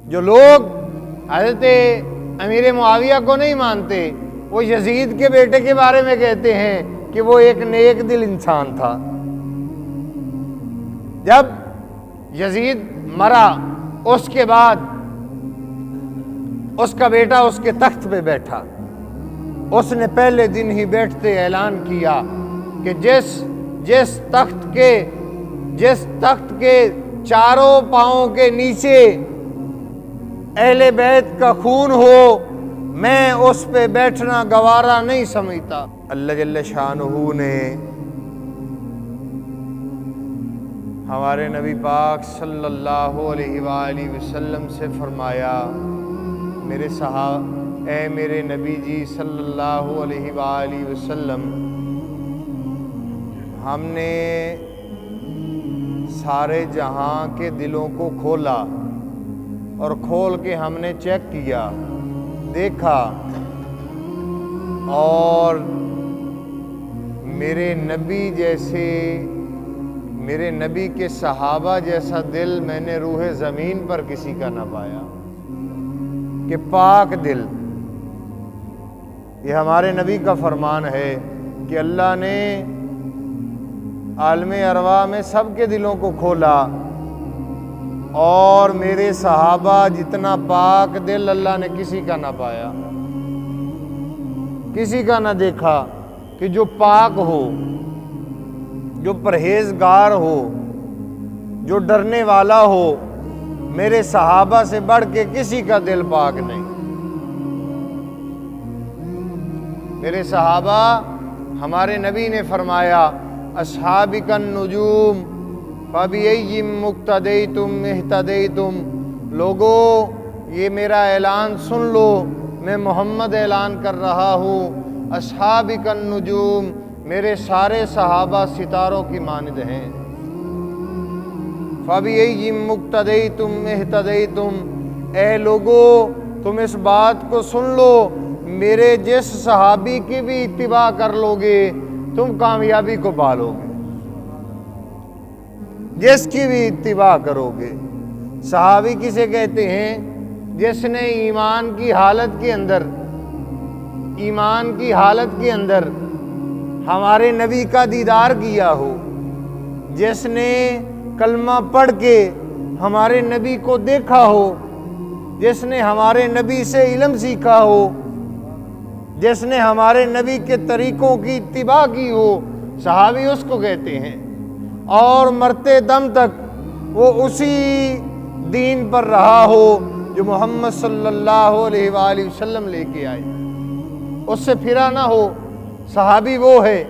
جو لوگ حضرت امیر معاویہ کو نہیں مانتے وہ یزید کے بیٹے کے بارے میں کہتے ہیں کہ وہ ایک نیک دل انسان تھا۔ جب یزید مرا اس کے بعد اس کا بیٹا اس کے تخت پہ بیٹھا، اس نے پہلے دن ہی بیٹھتے اعلان کیا کہ جس تخت کے چاروں پاؤں کے نیچے اہل بیت کا خون ہو میں اس پہ بیٹھنا گوارا نہیں سمجھتا۔ اللہ جل شانہ نے ہمارے نبی پاک صلی اللہ علیہ وآلہ وسلم سے فرمایا، اے میرے نبی جی صلی اللہ علیہ وآلہ وسلم، ہم نے سارے جہاں کے دلوں کو کھولا اور کھول کے ہم نے چیک کیا، دیکھا، اور میرے نبی کے صحابہ جیسا دل میں نے روح زمین پر کسی کا نہ پایا کہ پاک دل۔ یہ ہمارے نبی کا فرمان ہے کہ اللہ نے عالم ارواح میں سب کے دلوں کو کھولا اور میرے صحابہ جتنا پاک دل اللہ نے کسی کا نہ پایا، کسی کا نہ دیکھا کہ جو پاک ہو، جو پرہیزگار ہو، جو ڈرنے والا ہو۔ میرے صحابہ سے بڑھ کے کسی کا دل پاک نہیں۔ میرے صحابہ، ہمارے نبی نے فرمایا، اصحابک النجوم فبأیہم مقتدیتم اہتدیتم۔ لوگو یہ میرا اعلان سن لو، میں محمد اعلان کر رہا ہوں، اصحابک النجوم، میرے سارے صحابہ ستاروں کی مانند ہیں۔ فبأیہم مقتدیتم اہتدیتم، اے لوگو تم اس بات کو سن لو، میرے جس صحابی کی بھی اتباع کر لو گے تم کامیابی کو پالو گے، جس کی بھی اتباع کرو گے۔ صحابی کسے کہتے ہیں؟ جس نے ایمان کی حالت کے اندر ہمارے نبی کا دیدار کیا ہو، جس نے کلمہ پڑھ کے ہمارے نبی کو دیکھا ہو، جس نے ہمارے نبی سے علم سیکھا ہو، جس نے ہمارے نبی کے طریقوں کی اتباع کی ہو، صحابی اس کو کہتے ہیں۔ اور مرتے دم تک وہ اسی دین پر رہا ہو جو محمد صلی اللہ علیہ وآلہ وسلم لے کے آئے، اس سے پھرا نہ ہو، صحابی وہ ہے۔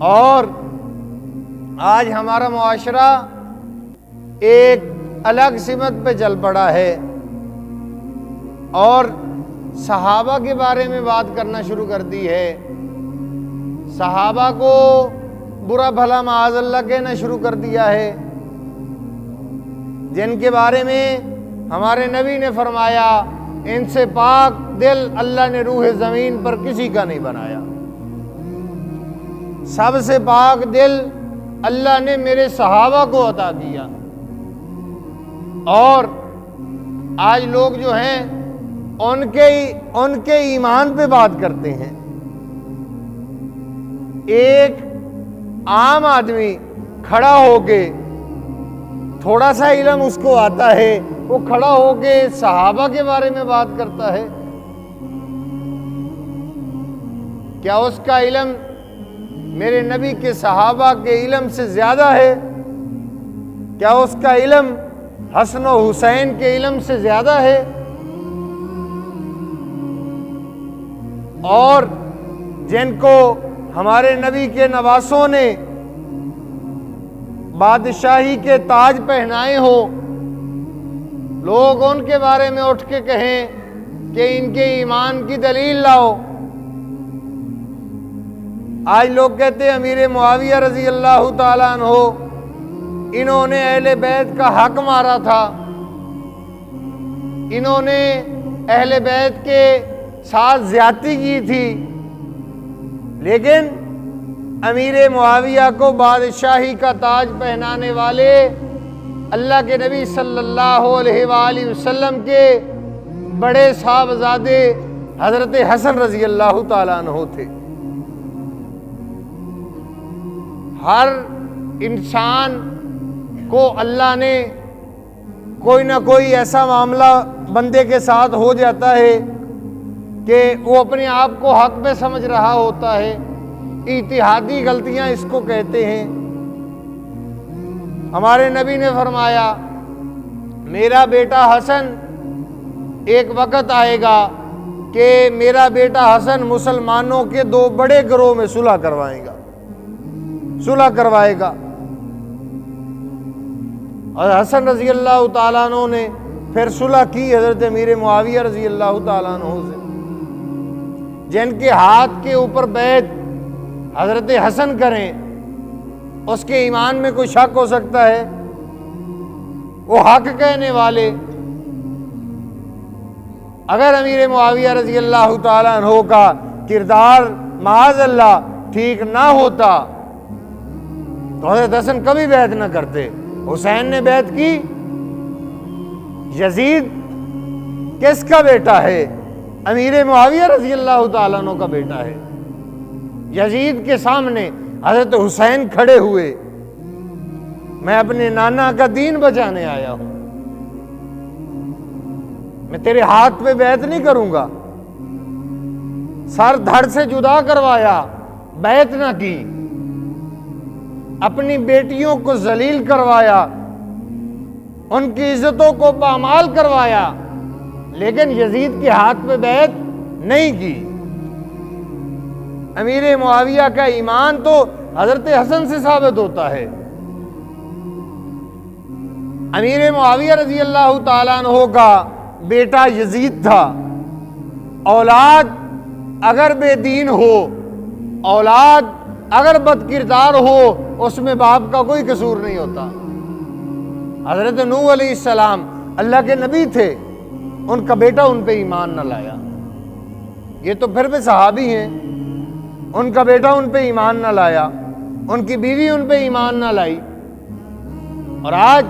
اور آج ہمارا معاشرہ ایک الگ سمت پہ چل پڑا ہے اور صحابہ کے بارے میں بات کرنا شروع کر دی ہے، صحابہ کو برا بھلا معاذ اللہ کہنا شروع کر دیا ہے، جن کے بارے میں ہمارے نبی نے فرمایا ان سے پاک دل اللہ نے روح زمین پر کسی کا نہیں بنایا۔ سب سے پاک دل اللہ نے میرے صحابہ کو عطا کیا۔ اور آج لوگ جو ہیں ان کے ایمان پہ بات کرتے ہیں۔ ایک عام آدمی کھڑا ہو کے، تھوڑا سا علم اس کو آتا ہے، وہ کھڑا ہو کے صحابہ کے بارے میں بات کرتا ہے۔ کیا اس کا علم میرے نبی کے صحابہ کے علم سے زیادہ ہے؟ کیا اس کا علم حسن و حسین کے علم سے زیادہ ہے؟ اور جن کو ہمارے نبی کے نواسوں نے بادشاہی کے تاج پہنائے ہوں، لوگ ان کے بارے میں اٹھ کے کہیں کہ ان کے ایمان کی دلیل لاؤ۔ آج لوگ کہتے ہیں امیر معاویہ رضی اللہ تعالیٰ عنہ انہوں نے اہل بیت کا حق مارا تھا، انہوں نے اہل بیت کے ساتھ زیادتی کی تھی، لیکن امیر معاویہ کو بادشاہی کا تاج پہنانے والے اللہ کے نبی صلی اللہ علیہ وآلہ وسلم کے بڑے صاحبزادے حضرت حسن رضی اللہ تعالیٰ عنہ تھے۔ ہر انسان کو اللہ نے کوئی نہ کوئی ایسا معاملہ بندے کے ساتھ ہو جاتا ہے کہ وہ اپنے آپ کو حق میں سمجھ رہا ہوتا ہے، اتحادی غلطیاں اس کو کہتے ہیں۔ ہمارے نبی نے فرمایا میرا بیٹا حسن ایک وقت آئے گا کہ میرا بیٹا حسن مسلمانوں کے دو بڑے گروہ میں صلح کروائے گا۔ اور حسن رضی اللہ تعالیٰ عنہ نے پھر صلح کی حضرت امیر معاویہ رضی اللہ تعالیٰ عنہ سے، جن کے ہاتھ کے اوپر بیعت حضرت حسن کریں اس کے ایمان میں کوئی شک ہو سکتا ہے؟ وہ حق کہنے والے اگر امیر معاویہ رضی اللہ تعالیٰ عنہ کا کردار معاذ اللہ ٹھیک نہ ہوتا تو حضرت حسن کبھی بیعت نہ کرتے۔ حسین نے بیعت کی۔ یزید کس کا بیٹا ہے؟ امیر معاویہ رضی اللہ تعالیٰ عنہ کا بیٹا ہے۔ یزید کے سامنے حضرت حسین کھڑے ہوئے، میں اپنے نانا کا دین بچانے آیا ہوں، میں تیرے ہاتھ پہ بیعت نہیں کروں گا۔ سر دھڑ سے جدا کروایا، بیعت نہ کی، اپنی بیٹیوں کو ذلیل کروایا، ان کی عزتوں کو پامال کروایا، لیکن یزید کے ہاتھ پہ بیعت نہیں کی۔ امیر معاویہ کا ایمان تو حضرت حسن سے ثابت ہوتا ہے۔ امیر معاویہ رضی اللہ تعالیٰ عنہ کا بیٹا یزید تھا۔ اولاد اگر بے دین ہو، اولاد اگر بد کردار ہو، اس میں باپ کا کوئی قصور نہیں ہوتا۔ حضرت نوح علیہ السلام اللہ کے نبی تھے، ان کا بیٹا ان پہ ایمان نہ لایا۔ یہ تو پھر بھی صحابی ہیں، ان کا بیٹا ان پہ ایمان نہ لایا، ان کی بیوی ان پہ ایمان نہ لائی۔ اور آج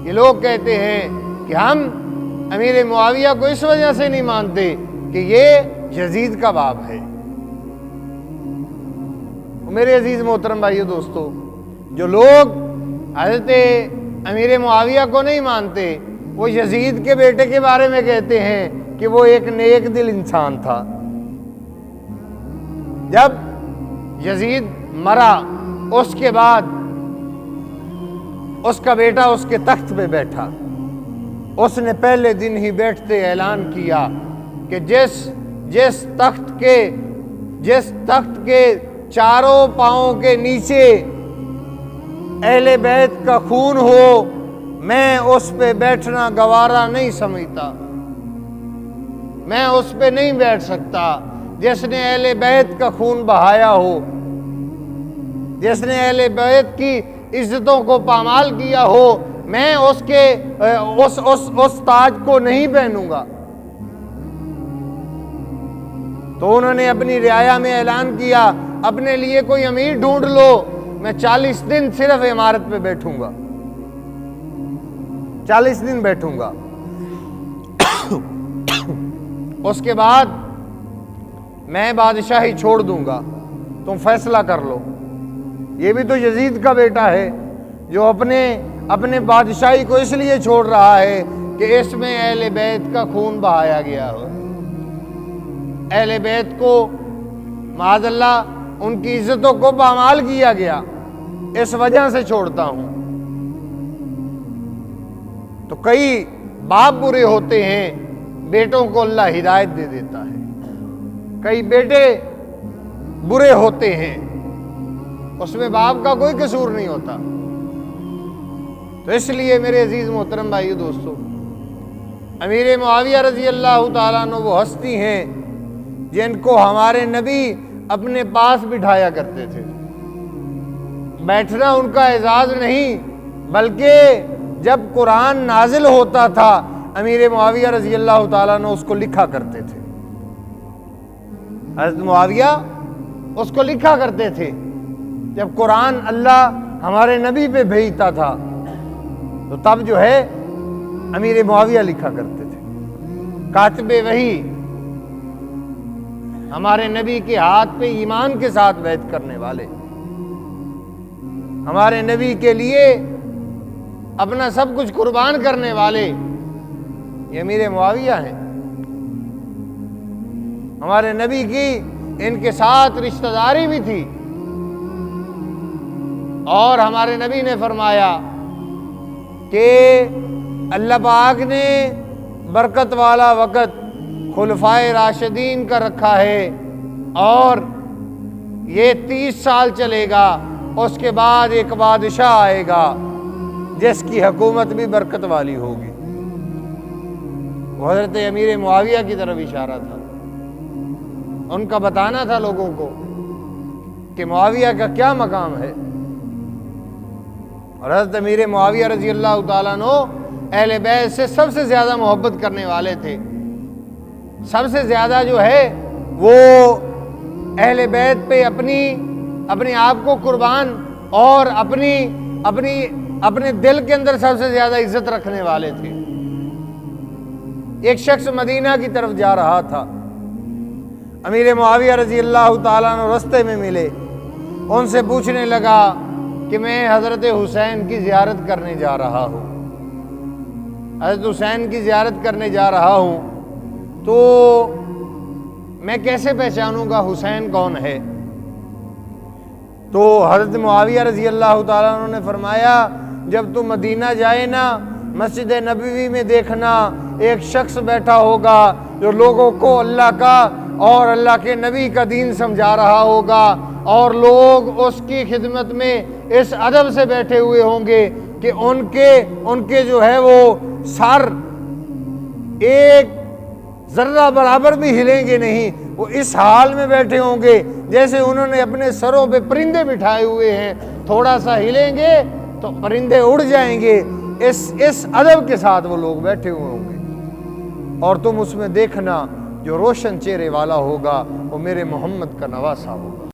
یہ لوگ کہتے ہیں کہ ہم امیر معاویہ کو اس وجہ سے نہیں مانتے کہ یہ یزید کا باپ ہے۔ میرے عزیز محترم بھائیو دوستو، جو لوگ حضرت امیر معاویہ کو نہیں مانتے وہ یزید کے بیٹے کے بارے میں کہتے ہیں کہ وہ ایک نیک دل انسان تھا۔ جب یزید مرا اس کے بعد اس کا بیٹا اس کے تخت پہ بیٹھا، اس نے پہلے دن ہی بیٹھتے اعلان کیا کہ جس تخت کے چاروں پاؤں کے نیچے اہل بیت کا خون ہو، میں اس پہ بیٹھنا گوارا نہیں سمجھتا، میں اس پہ نہیں بیٹھ سکتا۔ جس نے اہل بیت کا خون بہایا ہو، جس نے اہل بیت کی عزتوں کو پامال کیا ہو، میں اس تاج کو نہیں پہنوں گا۔ تو انہوں نے اپنی رعایا میں اعلان کیا اپنے لیے کوئی امیر ڈھونڈ لو، میں 40 دن صرف عمارت پہ بیٹھوں گا، 40 دن بیٹھوں گا، اس کے بعد میں بادشاہی چھوڑ دوں گا، تم فیصلہ کر لو۔ یہ بھی تو یزید کا بیٹا ہے جو اپنے بادشاہی کو اس لیے چھوڑ رہا ہے کہ اس میں اہل بیت کا خون بہایا گیا ہو، اہل بیت کو معاذ اللہ ان کی عزتوں کو پامال کیا گیا، اس وجہ سے چھوڑتا ہوں۔ تو کئی باپ برے ہوتے ہیں، بیٹوں کو اللہ ہدایت دے دیتا ہے، کئی بیٹے برے ہوتے ہیں، اس میں باپ کا کوئی قصور نہیں ہوتا۔ تو اس لیے میرے عزیز محترم بھائیو دوستو، امیر معاویہ رضی اللہ تعالیٰ عنہ وہ ہستی ہیں جن کو ہمارے نبی اپنے پاس بٹھایا کرتے تھے۔ بیٹھنا ان کا اعزاز نہیں، بلکہ جب قرآن نازل ہوتا تھا امیر معاویہ رضی اللہ تعالیٰ عنہ اس کو لکھا کرتے تھے، حضرت معاویہ اس کو لکھا کرتے تھے۔ جب قرآن اللہ ہمارے نبی پہ بھیجتا تھا تو تب جو ہے امیر معاویہ لکھا کرتے تھے، کاتب وحی، ہمارے نبی کے ہاتھ پہ ایمان کے ساتھ بیعت کرنے والے، ہمارے نبی کے لیے اپنا سب کچھ قربان کرنے والے، یہ امیر معاویہ ہیں۔ ہمارے نبی کی ان کے ساتھ رشتہ داری بھی تھی، اور ہمارے نبی نے فرمایا کہ اللہ پاک نے برکت والا وقت خلفائے راشدین کا رکھا ہے، اور یہ 30 سال چلے گا، اس کے بعد ایک بادشاہ آئے گا جس کی حکومت بھی برکت والی ہوگی۔ وہ حضرت امیر معاویہ کی طرف اشارہ تھا، ان کا بتانا تھا لوگوں کو کہ معاویہ کا کیا مقام ہے۔ اور حضرت امیر معاویہ رضی اللہ تعالیٰ عنہ اہل بیت سے سب سے زیادہ محبت کرنے والے تھے، سب سے زیادہ جو ہے وہ اہل بیت پہ اپنے آپ کو قربان اور اپنے دل کے اندر سب سے زیادہ عزت رکھنے والے تھے۔ ایک شخص مدینہ کی طرف جا رہا تھا، امیر معاویہ رضی اللہ تعالیٰ عنہ رستے میں ملے، ان سے پوچھنے لگا کہ میں حضرت حسین کی زیارت کرنے جا رہا ہوں، حضرت حسین کی زیارت کرنے جا رہا ہوں، تو میں کیسے پہچانوں گا حسین کون ہے؟ تو حضرت معاویہ رضی اللہ تعالیٰ عنہ نے فرمایا جب تم مدینہ جائے نا، مسجد نبوی میں دیکھنا ایک شخص بیٹھا ہوگا جو لوگوں کو اللہ کا اور اللہ کے نبی کا دین سمجھا رہا ہوگا، اور لوگ اس کی خدمت میں اس ادب سے بیٹھے ہوئے ہوں گے کہ ان کے جو ہے وہ سر ایک ذرہ برابر بھی ہلیں گے نہیں، وہ اس حال میں بیٹھے ہوں گے جیسے انہوں نے اپنے سروں پہ پرندے بٹھائے ہوئے ہیں، تھوڑا سا ہلیں گے تو پرندے اڑ جائیں گے، اس ادب کے ساتھ وہ لوگ بیٹھے ہوئے ہوں گے۔ اور تم اس میں دیکھنا جو روشن چہرے والا ہوگا وہ میرے محمد کا نواسا ہوگا۔